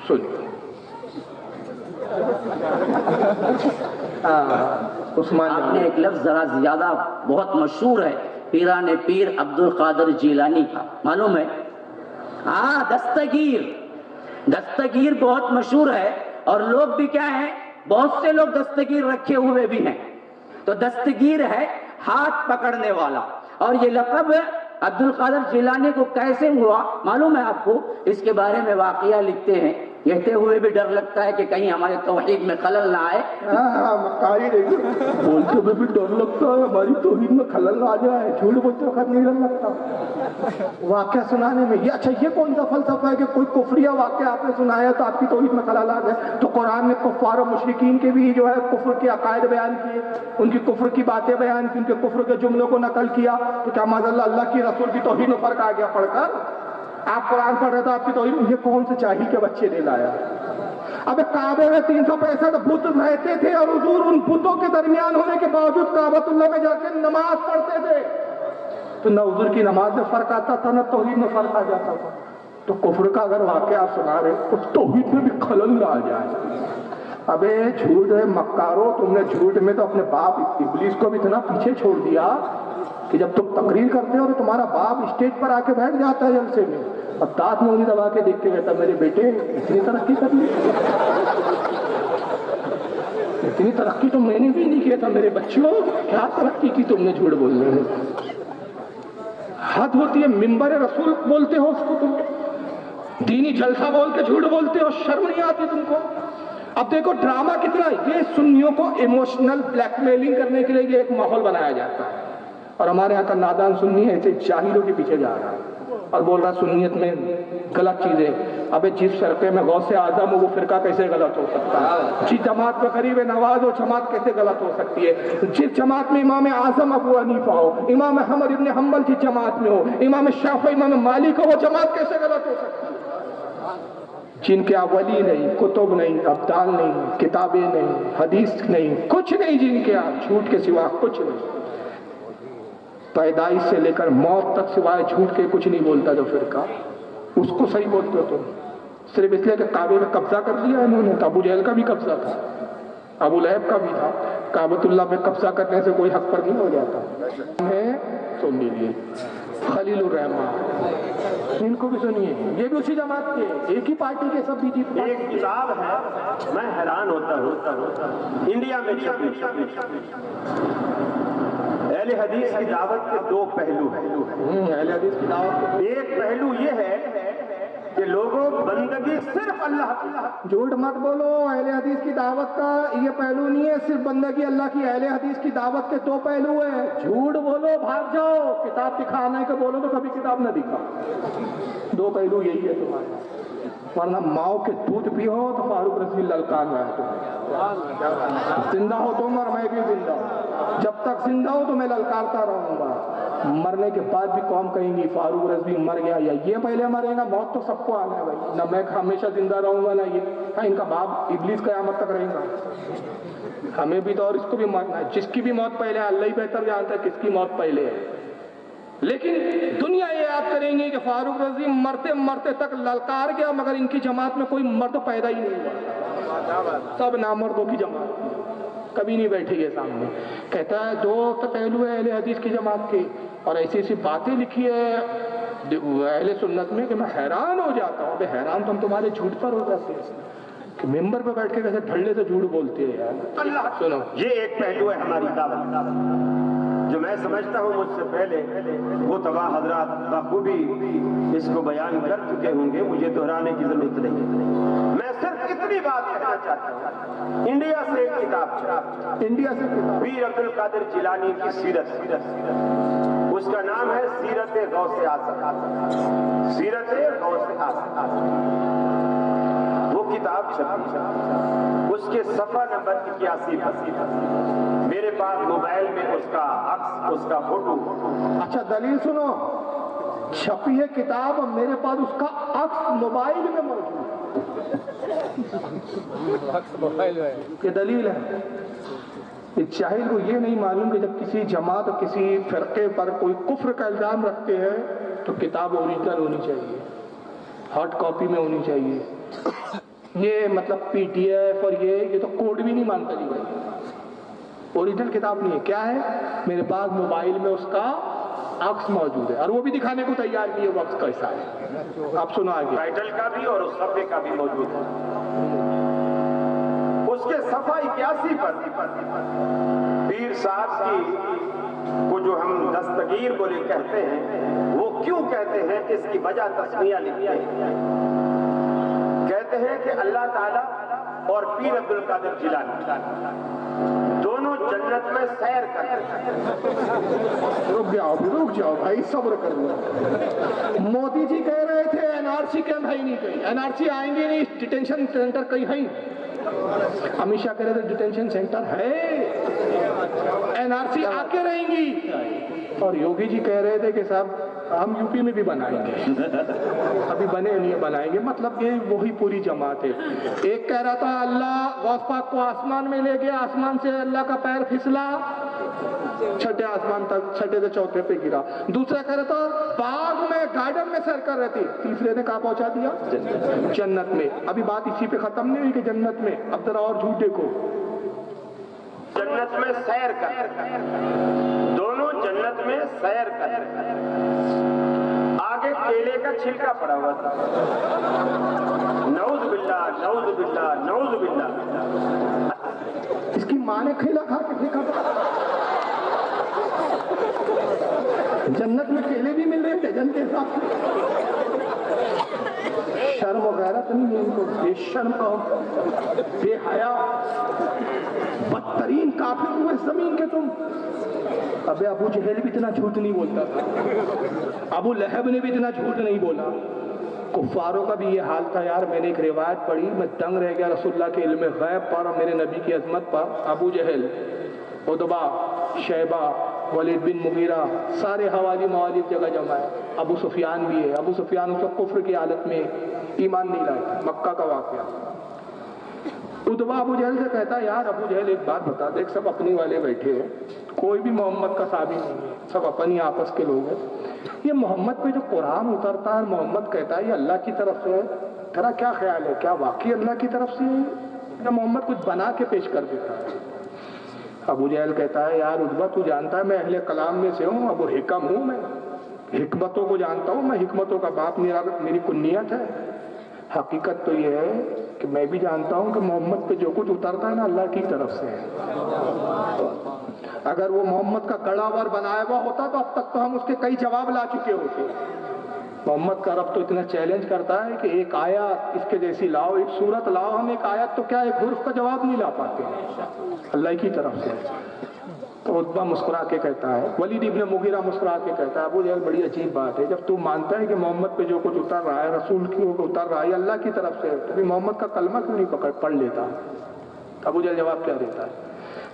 سنیے عثمان آپ نے ایک لفظ ذرا زیادہ بہت مشہور ہے، پیران پیر عبد القادر جیلانی کا، معلوم ہے؟ ہاں، دستگیر، دستگیر بہت مشہور ہے، اور لوگ بھی کیا ہیں، بہت سے لوگ دستگیر رکھے ہوئے بھی ہیں۔ تو دستگیر ہے ہاتھ پکڑنے والا، اور یہ لقب عبد القادر جیلانی کو کیسے ہوا معلوم ہے آپ کو؟ اس کے بارے میں واقعہ لکھتے ہیں، کہتے ہوئے بھی ڈر لگتا ہے کہ کہیں ہمارے توحید میں خلل نہ آئے۔ مکاری دیکھو، بولتے ہوئے بھی ڈر لگتا ہے ہماری توحید میں خلل نہ آ جائے، جھوٹ بولتے وقت نہیں ڈر لگتا واقعہ سنانے میں۔ یہ اچھا، یہ کون سا فلسفہ ہے کہ کوئی کفریہ واقعہ آپ نے سنایا تو آپ کی توحید میں خلل آ جائے؟ تو قرآن نے کفار و مشرکین کے بھی جو ہے کفر کے عقائد بیان کیے، ان کی کفر کی باتیں بیان کی، ان کے کفر کے جملوں کو نقل کیا، تو کیا معاذ اللہ کی رسول کی توحید میں فرق آ گیا پڑھ کر؟ آپ قرآن پڑھ رہے تو آپ کی توحید، یہ کون سے جاہل کے بچے نے لایا؟ اب کعبے میں 365 بت رہتے تھے، اور حضور ان بتوں کے درمیان ہونے کے باوجود کعبۃ اللہ میں جا کے نماز پڑھتے تھے، تو نہ حضور کی نماز میں فرق آتا تھا نہ توحید میں فرق آ جاتا تھا۔ تو کفر کا اگر واقعہ آپ سنا رہے تو توحید میں بھی خلل نہ آ جائے۔ ابے جھوٹ ہے مکارو، تم نے جھوٹ میں تو اپنے باپ ابلیس کو بھی اتنا پیچھے چھوڑ دیا کہ جب تم تقریر کرتے ہو تو تمہارا باپ اسٹیج پر آ کے بیٹھ جاتا ہے جلسے میں، اور دانت میں انگلی دبا کے دیکھ کے کہتا میرے بیٹے اتنی ترقی کر لی، اتنی ترقی تو میں نے بھی نہیں کیا تھا میرے بچوں، کیا ترقی کی تم نے جھوٹ بولنے میں؟ حد ہوتی ہے، منبر رسول بولتے ہو اس کو تم، دینی جلسہ بول کے جھوٹ بولتے ہو، شرم نہیں آتی تم کو؟ اب دیکھو ڈرامہ کتنا، یہ سنیوں کو ایموشنل بلیک میلنگ کرنے کے لیے یہ ایک ماحول بنایا جاتا ہے، اور ہمارے یہاں کا نادان سنی ایسے جاہلوں کے پیچھے جا رہا ہے اور بول رہا سنیت میں غلط چیزیں۔ ابے جس فرقے میں غوث اعظم ہو وہ فرقہ کیسے غلط ہو سکتا ہے؟ جس جماعت میں قریب نواز ہو جماعت کیسے غلط ہو سکتی ہے؟ جس جماعت میں امام اعظم ابو حنیفہ ہو، امام احمد ابن حنبل جس جماعت میں ہو، امام شافعی امام مالک ہو، وہ جماعت کیسے غلط ہو سکتی ہے؟ جن کے ولی نہیں، کتب نہیں، ابدال نہیں، کتابیں نہیں، حدیث نہیں، کچھ نہیں، جن کے جھوٹ کے سوا کچھ نہیں، پیدائش سے لے کر موت تک سوائے جھوٹ کے کچھ نہیں بولتا جو فرقہ، اس کو صحیح بولتے ہو تم، صرف اس لیے کہ کعبے میں قبضہ کر لیا انہوں نے۔ تو ابو جہل کا بھی قبضہ تھا، ابو لہب کا بھی تھا، کعبۃ اللہ میں قبضہ کرنے سے کوئی حق پر نہیں ہو جاتا ہے۔ سن لیجیے خلیل الرحمان، ان کو بھی سنیے، یہ بھی اسی جماعت کے، ایک ہی پارٹی کے سب BJP۔ ایک کتاب ہے، میں حیران ہوتا ہوں، انڈیا میں چھپی، اہل حدیث کی دعوت کے دو پہلو ہیں۔ اہل حدیث کی دعوت، ایک پہلو یہ ہے کہ لوگوں بندگی صرف اللہ کی، جھوٹ مت بولو، اہل حدیث کی دعوت کا یہ پہلو نہیں ہے صرف بندگی اللہ کی، اہل حدیث کی دعوت کے دو پہلو ہیں۔ جھوٹ بولو بھاگ جاؤ، کتاب دکھانے کے بولو تو کبھی کتاب نہ دکھا، دو پہلو یہی ہے تمہارے، ورنہ ماؤ کے دودھ پیو تو فاروق رضوی للکار رہا ہے تمہیں، زندہ ہو تم اور میں بھی زندہ ہوں، جب تک زندہ ہو تو میں للکارتا رہوں گا، مرنے کے بعد بھی قوم کہیں گی فاروق رضوی مر گیا، یا یہ پہلے مرے گا، موت تو سب کو آنا ہے بھائی، نہ میں ہمیشہ زندہ رہوں گا نہ یہ، ہاں ان کا باپ ابلیس قیامت تک رہے گا، ہمیں بھی تو اور اس کو بھی مرنا ہے، جس کی بھی موت پہلے ہے اللہ ہی بہتر جانتا ہے کس کی موت پہلے ہے، لیکن دنیا یہ یاد کریں گے کہ فاروق رضوی مرتے مرتے تک للکار گیا، مگر ان کی جماعت میں کوئی مرد پیدا ہی نہیں ہوا، سب نامردوں کی جماعت تھی، کبھی نہیں بیٹھے گے سامنے۔ کہتا ہے دو پہلو ہے اہل حدیث کی جماعت کے، اور ایسی ایسی باتیں لکھی ہے اہل سنت میں کہ میں حیران ہو جاتا ہوں۔ ابے حیران تو ہم تمہارے جھوٹ پر ہو جاتے ہیں کہ ممبر پہ بیٹھ کے کیسے ڈھلے سے جھوٹ بولتے ہیں یار۔ اللہ سنو، یہ ایک پہلو ہے ہماری دعوت، جو میں سمجھتا ہوں مجھ سے پہلے وہ تباہ حضرات بخوبی اس کو بیان کر چکے ہوں گے، مجھے دہرانے کی ضرورت نہیں، میں صرف اتنی بات کہنا چاہتا ہوں۔ انڈیا سے ایک کتاب چھپی، انڈیا سے کتاب، پیر عبد القادر جیلانی کی سیرت، اس کا نام ہے سیرت غوث اعظم، سیرت غوث اعظم، وہ کتاب چھپی، اس کے صفحہ نمبر 81 پر میرے پاس موبائل میں اس کا عکس، اس کا فوٹو۔ اچھا دلیل سنو، چھپی ہے کتاب اور میرے پاس اس کا عکس موبائل میں موجود ہے، یہ دلیل ہے۔ اس جاہل کو یہ نہیں معلوم کہ جب کسی جماعت اور کسی فرقے پر کوئی کفر کا الزام رکھتے ہیں تو کتاب اوریجنل ہونی چاہیے، ہارڈ کاپی میں ہونی چاہیے، یہ مطلب PDF اور یہ تو کوڈ بھی نہیں مانتا جی بھائی، اوریجنل کتاب نہیں ہے. کیا ہے؟ میرے پاس موبائل میں اس کا عکس موجود ہے اور وہ بھی دکھانے کو تیار نہیں ہے وہ عکس کیسا ہے. آپ سنا آگے. ٹائٹل کا بھی اور اس صفحے کا بھی موجود ہے. اس کے صفحہ 81 پر پیر صاحب کی کو جو ہم دستگیر بولے کہتے ہیں، وہ کیوں کہتے ہیں اس کی وجہ تسمیہ لکھتے ہیں. کہتے ہیں کہ اللہ تعالیٰ اور پیر عبد القادر جیلانی دونوں جنت میں سیر کرتے. رک جاؤ بھائی، صبر کر لو. مودی جی کہہ رہے تھے NRC کیمپ ہے ہی نہیں کہیں، NRC آئیں گے نہیں، ڈیٹینشن سینٹر کہیں ہے. امت شاہ کہہ رہے تھے ڈیٹینشن سینٹر ہے، NRC آ کے رہیں گی. اور یوگی جی کہہ رہے تھے کہ صاحب ہم UP میں بھی بنائیں گے، ابھی بنے نہیں بنائیں گے. مطلب یہ وہی پوری جماعت ہے. ایک کہہ رہا تھا اللہ غوث پاک کو آسمان میں لے گیا، آسمان سے اللہ کا پیر پھسلا، چھٹے آسمان تک، چھٹے سے چوتھے پہ گرا. دوسرا کہہ رہا تھا باغ میں گارڈن میں سیر کر رہے تھے، تیسرے نے کہاں پہنچا دیا؟ جنت میں. ابھی بات اسی پہ ختم نہیں ہوئی کہ جنت میں، اب ذرا اور جھوٹ دیکھو. جنت میں سیر کر، دونوں جنت میں سیر کر. آگے کیلے کا چھلکا پڑا ہوا تھا. نعوذ باللہ، نعوذ باللہ، نعوذ باللہ. اس کی ماں نے کھیلا کھا کے پھینکا تھا. جنت میں کیلے بھی مل رہے تھے جن کے حساب سے. شرم و غیرت نہیں ہے ان کو، بے شرم کہو، بے حیا، بدترین کافر ہوئے زمین کے تم. ابے ابو جہل بھی اتنا جھوٹ نہیں بولتا تھا، ابو لہب نے بھی اتنا جھوٹ نہیں بولا. کفاروں کا بھی یہ حال تھا یار. میں نے ایک روایت پڑھی، میں دنگ رہ گیا رسول اللہ کے علم غیب پر اور میرے نبی کی عظمت پر. ابو جہل، عتبہ، شیبہ، ولید بن مغیرہ، سارے حوالی موالی جگہ جمع ہے. ابو سفیان بھی ہے. ابو سفیان اس وقت کفر کی حالت میں ایمان نہیں لائے، مکہ کا واقعہ. عتبہ ابو جہل سے کہتا ہے یار ابو جہل ایک بات بتا، دیکھ سب اپنی والے بیٹھے ہیں، کوئی بھی محمد کا صحابی نہیں ہے، سب اپنی آپس کے لوگ ہیں. یہ محمد پہ جو قرآن اترتا ہے، محمد کہتا ہے یہ اللہ کی طرف سے ہے، تیرا کیا خیال ہے؟ کیا واقعی اللہ کی طرف سے ہے یا محمد کچھ بنا کے پیش کر دیتا ہے؟ ابو جہل کہتا ہے یار عتبہ تو جانتا ہے میں اہل کلام میں سے ہوں، ابو حکم ہوں، میں حکمتوں کو جانتا ہوں، میں حکمتوں کا باپ میری کنیت ہے. حقیقت تو یہ ہے کہ میں بھی جانتا ہوں کہ محمد پہ جو کچھ اترتا ہے نا اللہ کی طرف سے ہے. اگر وہ محمد کا گڑا ور بنایا ہوا ہوتا تو اب تک تو ہم اس کے کئی جواب لا چکے ہوتے. محمد کا رب تو اتنا چیلنج کرتا ہے کہ ایک آیت اس کے جیسی لاؤ، ایک صورت لاؤ. ہم ایک آیت تو کیا ایک حرف کا جواب نہیں لا پاتے، اللہ کی طرف سے. تو عتبہ مسکرا کے کہتا ہے، ولید ابن مغیرہ مسکرا کے کہتا ہے ابو جہل بڑی عجیب بات ہے، جب تو مانتا ہے کہ محمد پہ جو کچھ اتر رہا ہے رسول کی اتر رہا ہے اللہ کی طرف سے، تو محمد کا کلمہ کیوں نہیں پڑھ لیتا؟ ابو جہل جواب کیا دیتا ہے؟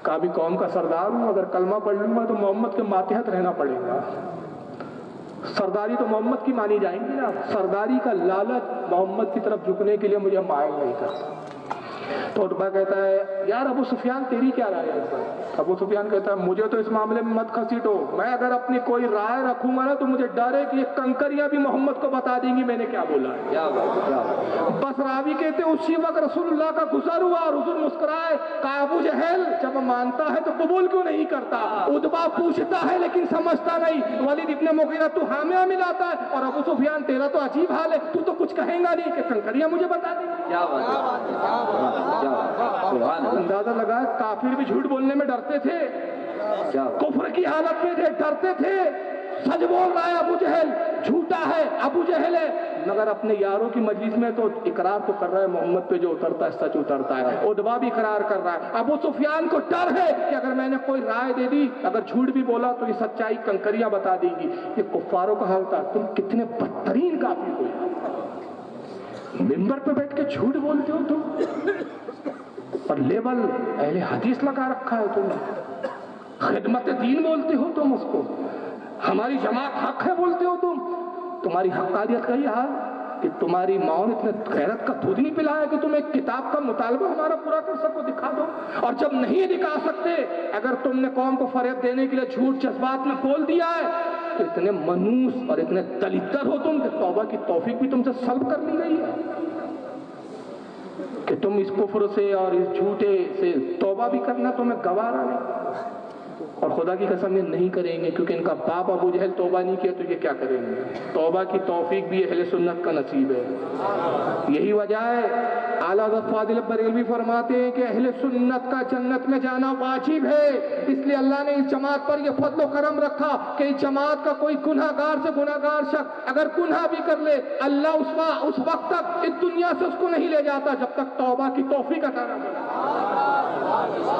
کہا بھی قوم کا سردار ہوں، اگر کلمہ پڑھ لوں گا تو محمد کے ماتحت رہنا پڑے گا. سرداری تو محمد کی مانی جائیں گی نا. سرداری کا لالچ محمد کی طرف جھکنے کے لیے مجھے مائل نہیں کرتا. تو عتبہ کہتا ہے یار ابو سفیان تیری کیا رائے ہے؟ ابو سفیان کہتا ہے مجھے تو اس معاملے میں مت گھسیٹو، میں اگر اپنی کوئی رائے رکھوں گا نا تو مجھے ڈر ہے کہ یہ کنکریاں بھی محمد کو بتا دیں گی میں نے کیا بولا ہے. بس راوی کہتے اسی وقت رسول اللہ کا گزر ہوا اور حضور مسکرائے. کہا ابو جہل جب مانتا ہے تو قبول کیوں نہیں کرتا؟ عتبہ پوچھتا ہے لیکن سمجھتا نہیں. ولید ابن مغیرہ تو حامیہ ملاتا ہے اور ابو سفیان تیرا تو عجیب حال ہے، تو کچھ کہیں گا نہیں کہ کنکریاں مجھے بتا دیں گی. اندازہ لگا کافر بھی جھوٹ بولنے میں ڈرتے تھے، کفر کی حالت میں تھے، ڈرتے تھے. سچ بول رہا ہے ابو جہل، جھوٹا ہے ابو جہل ہے، مگر اپنے یاروں کی مجلس میں تو اقرار تو کر رہا ہے محمد پہ جو اترتا ہے سچ اترتا ہے. عتبہ بھی اقرار کر رہا ہے. ابو سفیان کو ڈر ہے کہ اگر میں نے کوئی رائے دے دی، اگر جھوٹ بھی بولا تو یہ سچائی کنکریاں بتا دیں گی. یہ کفاروں کا حال تھا. تم کتنے بدترین کافر ہو، منبر پہ بیٹھ کے جھوٹ بولتے ہو تم، اور لیبل اہل حدیث لگا رکھا ہے تم. خدمت دین بولتے ہو تم اس کو، ہماری جماعت حق ہے بولتے ہو تم. تمہاری حقانیت کا یہ حال کہ تمہاری ماں نے اتنے غیرت کا دودھ نہیں پلایا کہ تم ایک کتاب کا مطالبہ ہمارا پورا کر سکو، دکھا دو. اور جب نہیں دکھا سکتے، اگر تم نے قوم کو فریب دینے کے لیے جھوٹ جذبات میں بول دیا ہے تو اتنے منوس اور اتنے دلیدر ہو تم کہ توبہ کی توفیق بھی تم سے سلب کر لی گئی ہے. کہ تم اس کفر سے اور اس جھوٹے سے توبہ بھی کرنا تمہیں گوارا نہیں، اور خدا کی قسم یہ نہیں کریں گے، کیونکہ ان کا باپ ابو جہل توبہ نہیں کیا تو یہ کیا کریں گے؟ توبہ کی توفیق بھی اہل سنت کا نصیب ہے۔ یہی وجہ ہے اعلیٰ حضرت فاضل بریلوی فرماتے ہیں کہ اہل سنت کا جنت میں جانا واجب ہے، اس لیے اللہ نے اس جماعت پر یہ فضل و کرم رکھا کہ اس جماعت کا کوئی گناہ گار سے گناہ گار شخص اگر گناہ بھی کر لے، اللہ اس وقت تک اس دنیا سے اس کو نہیں لے جاتا جب تک توبہ کی توفیق عطا نہ فرمائے۔